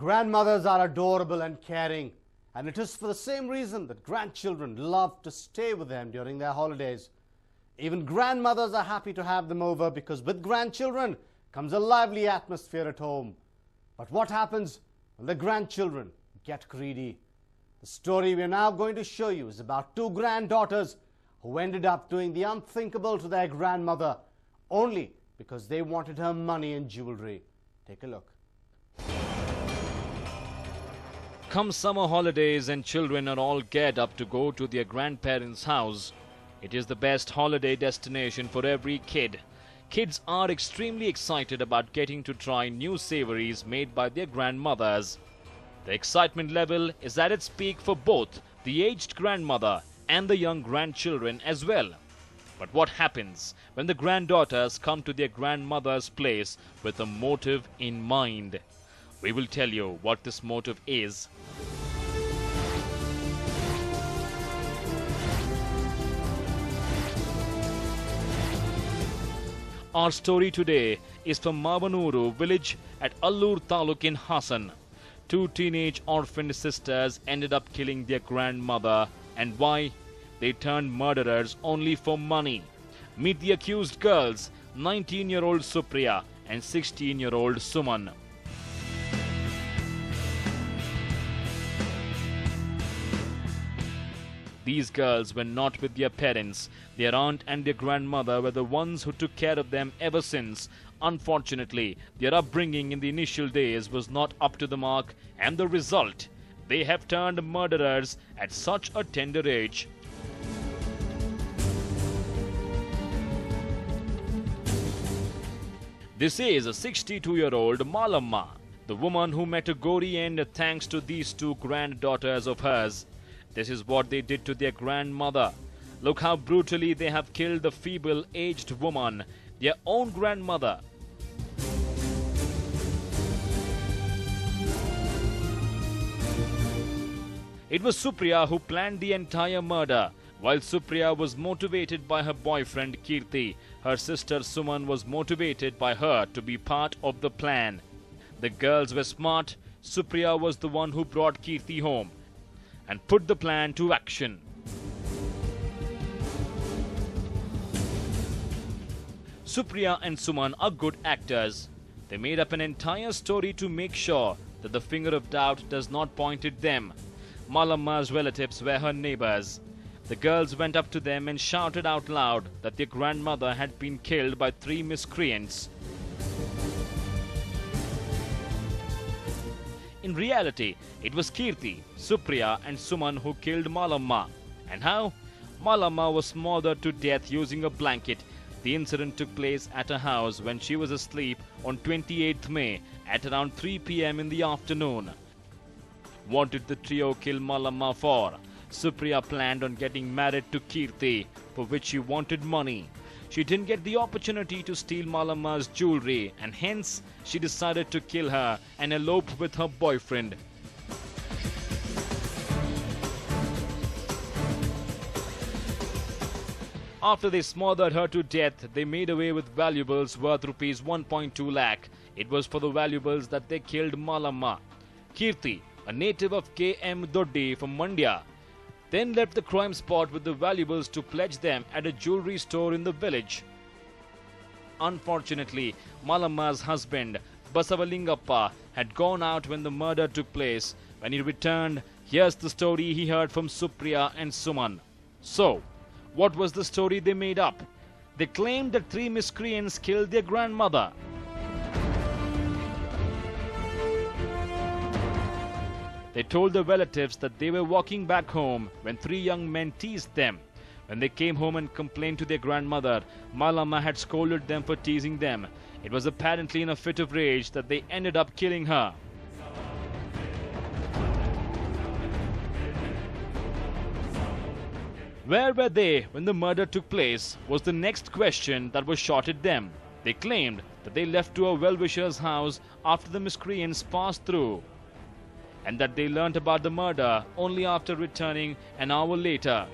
Grandmothers are adorable and caring, and it is for the same reason that grandchildren love to stay with them during their holidays. Even grandmothers are happy to have them over because with grandchildren comes a lively atmosphere at home. But what happens when the grandchildren get greedy? The story we are now going to show you is about two granddaughters who ended up doing the unthinkable to their grandmother only because they wanted her money and jewelry. Take a look. Come summer holidays and children are all geared up to go to their grandparents' house. It is the best holiday destination for every kid. Kids are extremely excited about getting to try new savories made by their grandmothers. The excitement level is at its peak for both the aged grandmother and the young grandchildren as well. But what happens when the granddaughters come to their grandmother's place with a motive in mind? We will tell you what this motive is. Our story today is from Mavanuru village at Allur Taluk in Hassan. Two teenage orphaned sisters ended up killing their grandmother. And why? They turned murderers only for money. Meet the accused girls, 19-year-old Supriya and 16-year-old Suman. These girls were not with their parents. Their aunt and their grandmother were the ones who took care of them ever since. Unfortunately, their upbringing in the initial days was not up to the mark, and the result, they have turned murderers at such a tender age. This is a 62-year-old Malamma, the woman who met a gory end thanks to these two granddaughters of hers. This is what they did to their grandmother. Look how brutally they have killed the feeble, aged woman, their own grandmother. It was Supriya who planned the entire murder. While Supriya was motivated by her boyfriend Kirti, her sister Suman was motivated by her to be part of the plan. The girls were smart. Supriya was the one who brought Kirti home and put the plan to action. Supriya and Suman are good actors. They made up an entire story to make sure that the finger of doubt does not point at them. Malamma's relatives were her neighbors. The girls went up to them and shouted out loud that their grandmother had been killed by three miscreants. In reality, it was Kirti, Supriya and Suman who killed Malamma. And how? Malamma was smothered to death using a blanket. The incident took place at her house when she was asleep on 28th May at around 3 p.m. in the afternoon. What did the trio kill Malamma for? Supriya planned on getting married to Kirti, for which she wanted money. She didn't get the opportunity to steal Malamma's jewelry, and hence she decided to kill her and elope with her boyfriend. After they smothered her to death, they made away with valuables worth rupees 1.2 lakh. It was for the valuables that they killed Malamma. Kirti, a native of K.M. Doddi from Mandya, then left the crime spot with the valuables to pledge them at a jewelry store in the village. Unfortunately, Malamma's husband, Basavalingappa, had gone out when the murder took place. When he returned, here's the story he heard from Supriya and Suman. So, what was the story they made up? They claimed that three miscreants killed their grandmother. They told their relatives that they were walking back home when three young men teased them. When they came home and complained to their grandmother, Malamma had scolded them for teasing them. It was apparently in a fit of rage that they ended up killing her. Where were they when the murder took place was the next question that was shot at them. They claimed that they left to a well-wisher's house after the miscreants passed through, and that they learnt about the murder only after returning an hour later.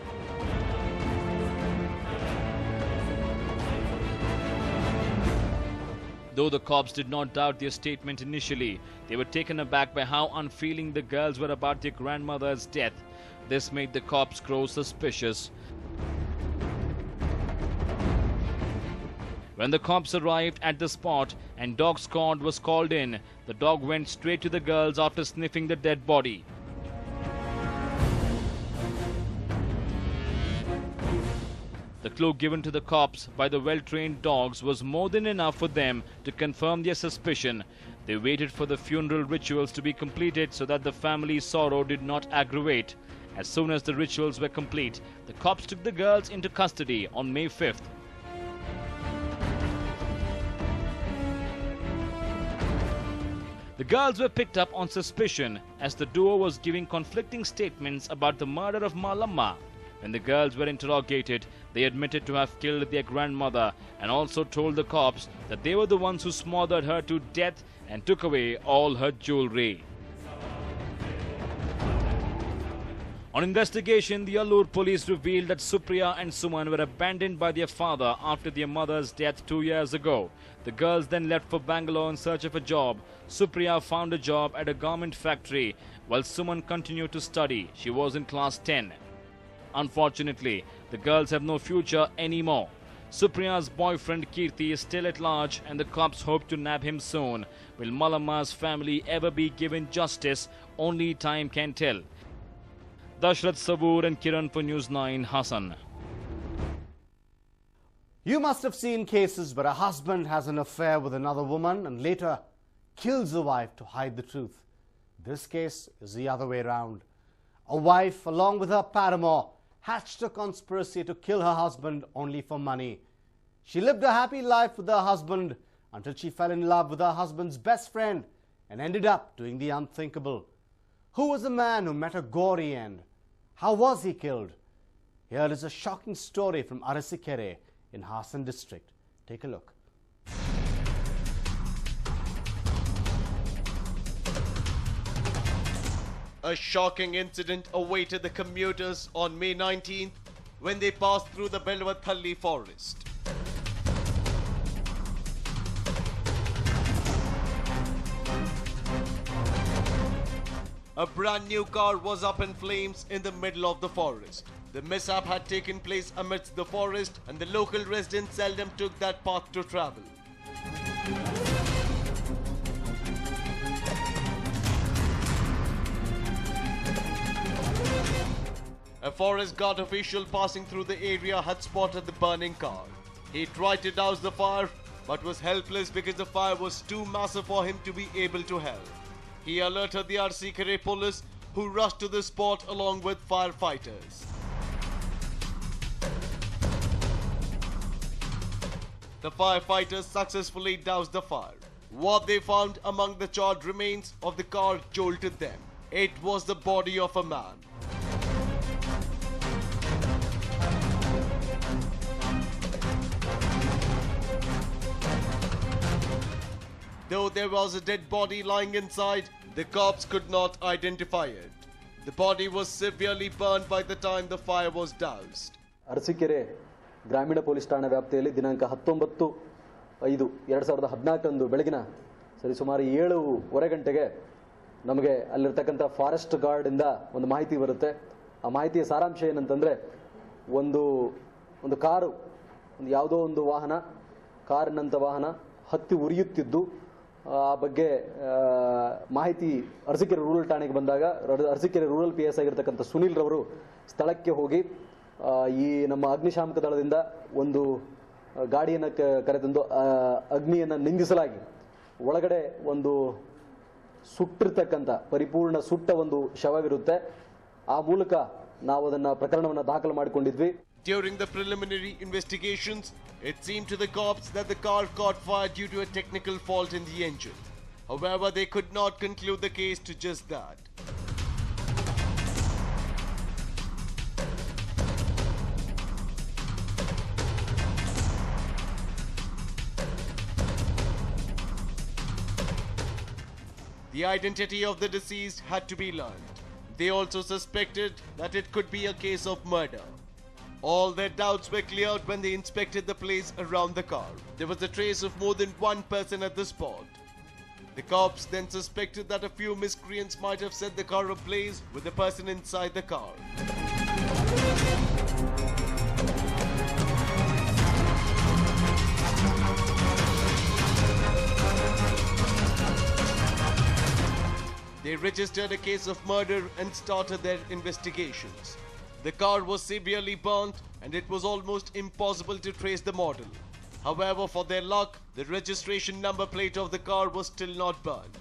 Though the cops did not doubt their statement initially, they were taken aback by how unfeeling the girls were about their grandmother's death. This made the cops grow suspicious. When the cops arrived at the spot and dog squad was called in, the dog went straight to the girls after sniffing the dead body. The clue given to the cops by the well-trained dogs was more than enough for them to confirm their suspicion. They waited for the funeral rituals to be completed so that the family's sorrow did not aggravate. As soon as the rituals were complete, the cops took the girls into custody on May 5th. The girls were picked up on suspicion as the duo was giving conflicting statements about the murder of Malamma. When the girls were interrogated, they admitted to have killed their grandmother and also told the cops that they were the ones who smothered her to death and took away all her jewelry. On investigation, the Allur police revealed that Supriya and Suman were abandoned by their father after their mother's death 2 years ago. The girls then left for Bangalore in search of a job. Supriya found a job at a garment factory, while Suman continued to study. She was in class 10. Unfortunately, the girls have no future anymore. Supriya's boyfriend Kirti is still at large and the cops hope to nab him soon. Will Malamma's family ever be given justice? Only time can tell. Dashrath Sabur and Kiran for News 9, Hassan. You must have seen cases where a husband has an affair with another woman and later kills the wife to hide the truth. This case is the other way around. A wife, along with her paramour, hatched a conspiracy to kill her husband only for money. She lived a happy life with her husband until she fell in love with her husband's best friend and ended up doing the unthinkable. Who was the man who met a gory end? How was he killed? Here is a shocking story from Arasikere in Hassan district. Take a look. A shocking incident awaited the commuters on May 19th when they passed through the Belvathalli forest. A brand new car was up in flames in the middle of the forest. The mishap had taken place amidst the forest and the local residents seldom took that path to travel. A forest guard official passing through the area had spotted the burning car. He tried to douse the fire but was helpless because the fire was too massive for him to be able to help. He alerted the Arasikere police, who rushed to the spot along with firefighters. The firefighters successfully doused the fire. What they found among the charred remains of the car jolted them. It was the body of a man. Though there was a dead body lying inside, the cops could not identify it. The body was severely burned by the time the fire was doused. Arsikere ಗ್ರಾಮೀಣ police ಠಾಣಾ ವ್ಯಾಪ್ತಿಯಲ್ಲಿ ದಿನಾಂಕ 19/5/2014 ಬೆಳಗಿನ ಸರಿಸುಮಾರು 7:15 ಗಂಟೆಗೆ ನಮಗೆ ಅಲ್ಲಿರ್ತಕ್ಕಂಥ forest guard ಇಂದ ಒಂದು ಮಾಹಿತಿ ಬರುತ್ತೆ. ಆ ಮಾಹಿತಿಯ ಸಾರಾಂಶ ಏನಂತಂದ್ರೆ ಒಂದು ಕಾರು, ಯಾವುದೋ ಒಂದು ವಾಹನ, ಕಾರಿನಂತ ವಾಹನ ಹತ್ತಿ ಉರಿಯುತ್ತಿದ್ದು ಆ ಬಗ್ಗೆ ಮಾಹಿತಿ ಅರಸೀಕೆರೆ ರೂರಲ್ ಠಾಣೆಗೆ ಬಂದಾಗ ಅರಸೀಕೆರೆ ರೂರಲ್ PS ಆಗಿರ್ತಕ್ಕಂಥ ಸುನಿಲ್ ರವರು ಸ್ಥಳಕ್ಕೆ ಹೋಗಿ ಈ ನಮ್ಮ ಅಗ್ನಿಶಾಮಕ ದಳದಿಂದ ಒಂದು ಗಾಡಿಯನ್ನು ಕರೆತಂದು ಅಗ್ನಿಯನ್ನು ನಿಂದಿಸಲಾಗಿ ಒಳಗಡೆ ಒಂದು ಸುಟ್ಟಿರ್ತಕ್ಕಂಥ ಪರಿಪೂರ್ಣ ಸುಟ್ಟ ಒಂದು ಶವವಿರುತ್ತೆ. ಆ ಮೂಲಕ ನಾವು ಅದನ್ನ ಪ್ರಕರಣವನ್ನು ದಾಖಲು ಮಾಡಿಕೊಂಡಿದ್ವಿ. During the preliminary investigations, it seemed to the cops that the car caught fire due to a technical fault in the engine. However, they could not conclude the case to just that. The identity of the deceased had to be learned. They also suspected that it could be a case of murder. All their doubts were cleared when they inspected the place around the car. There was a trace of more than one person at the spot. The cops then suspected that a few miscreants might have set the car ablaze with the person inside the car. They registered a case of murder and started their investigations. The car was severely burnt and it was almost impossible to trace the model. However, for their luck, the registration number plate of the car was still not burnt.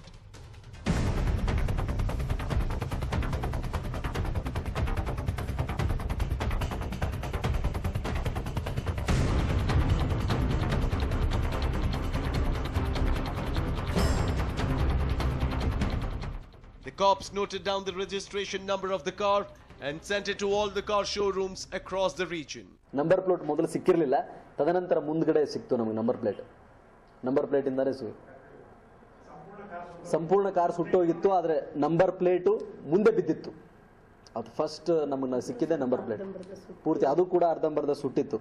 The cops noted down the registration number of the car and sent it to all the car showrooms across the region. Number plate ಮೊದಲು ಸಿಕ್ಕಿರಲಿಲ್ಲ, ತದನಂತರ ಮುಂದ್ಗಡೆ ಸಿಕ್ತು ನಮಗೆ number plate ಇಂದಾನೆ ಸಂಪೂರ್ಣ car ಸುಟ್ಟೋಗಿತ್ತು, ಆದರೆ number plate ಮುಂದೆ ಬಿದ್ದಿತ್ತು. ಅದು ಫಸ್ಟ್ ನಮಗೆ ಸಿಕ್ಕಿದೆ ನಂಬರ್ ಪ್ಲೇಟ್ ಪೂರ್ತಿ, ಅದು ಕೂಡ ಅರ್ಧಂಬರ್ಧ ಸುಟ್ಟಿತ್ತು.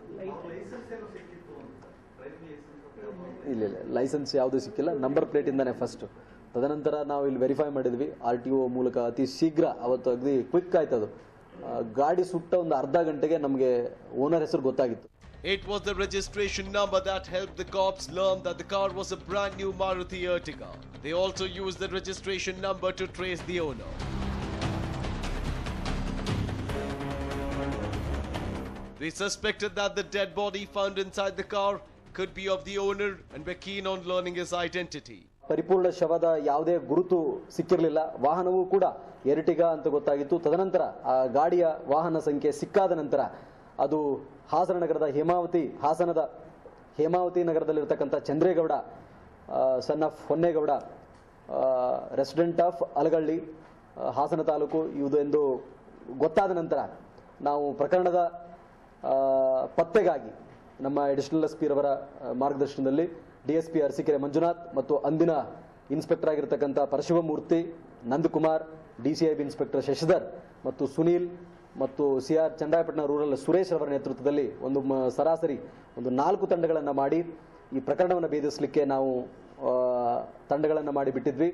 ಇಲ್ಲ ಲೈಸೆನ್ಸ್ ಯಾವುದೂ ಸಿಕ್ಕಿಲ್ಲ, ನಂಬರ್ ಪ್ಲೇಟ್ ಇಂದಾನೆ ಫಸ್ಟ್. ತದನಂತರ ನಾವು ಇಲ್ಲಿ ವೆರಿಫೈ ಮಾಡಿದ್ವಿ RTO ಮೂಲಕ, ಅತಿ ಶೀಘ್ರ ಅವತ್ತು ಅಗದಿ ಕ್ವಿಕ್ ಆಯ್ತು. ಅದು ಗಾಡಿ ಸುಟ್ಟ ಒಂದು ಅರ್ಧ ಗಂಟೆಗೆ ನಮಗೆ ಓನರ್ ಹೆಸರು ಗೊತ್ತಾಗಿತ್ತು. It was the registration number that helped the cops learn that the car was a brand new Maruti Ertiga. They also used the registration number to trace the owner. They suspected that the dead body found inside the car could be of the owner and were keen on learning his identity. ಪರಿಪೂರ್ಣ ಶವದ ಯಾವುದೇ ಗುರುತು ಸಿಕ್ಕಿರಲಿಲ್ಲ. ವಾಹನವೂ ಕೂಡ Ertiga ಅಂತ ಗೊತ್ತಾಗಿತ್ತು. ತದನಂತರ ಆ ಗಾಡಿಯ ವಾಹನ ಸಂಖ್ಯೆ ಸಿಕ್ಕಾದ ನಂತರ ಅದು ಹಾಸನದ ಹೇಮಾವತಿ ನಗರದಲ್ಲಿರ್ತಕ್ಕಂಥ Chandregowda son of Honnegowda, resident of Alagalli, Hassan taluk ಇದು ಎಂದು ಗೊತ್ತಾದ ನಂತರ ನಾವು ಪ್ರಕರಣದ ಪತ್ತೆಗಾಗಿ ನಮ್ಮ ಅಡಿಷನಲ್ SP ರವರ ಮಾರ್ಗದರ್ಶನದಲ್ಲಿ DSP ಅರಸೀಕೆರೆ ಮಂಜುನಾಥ್ ಮತ್ತು ಅಂದಿನ ಇನ್ಸ್ಪೆಕ್ಟರ್ ಆಗಿರತಕ್ಕಂಥ ಪರಶಿವಮೂರ್ತಿ, ನಂದಕುಮಾರ್, DCIB ಇನ್ಸ್ಪೆಕ್ಟರ್ ಶಶಿಧರ್ ಮತ್ತು ಸುನೀಲ್ ಮತ್ತು CR ಚಂದ್ರಾಯಪಟ್ಟಣ ರೂರಲ್ ಸುರೇಶ್ ಅವರ ನೇತೃತ್ವದಲ್ಲಿ ಸರಾಸರಿ 4 ತಂಡಗಳನ್ನು ಮಾಡಿ ಈ ಪ್ರಕರಣವನ್ನು ಭೇದಿಸಲಿಕ್ಕೆ ನಾವು ತಂಡಗಳನ್ನು ಮಾಡಿ ಬಿಟ್ಟಿದ್ವಿ.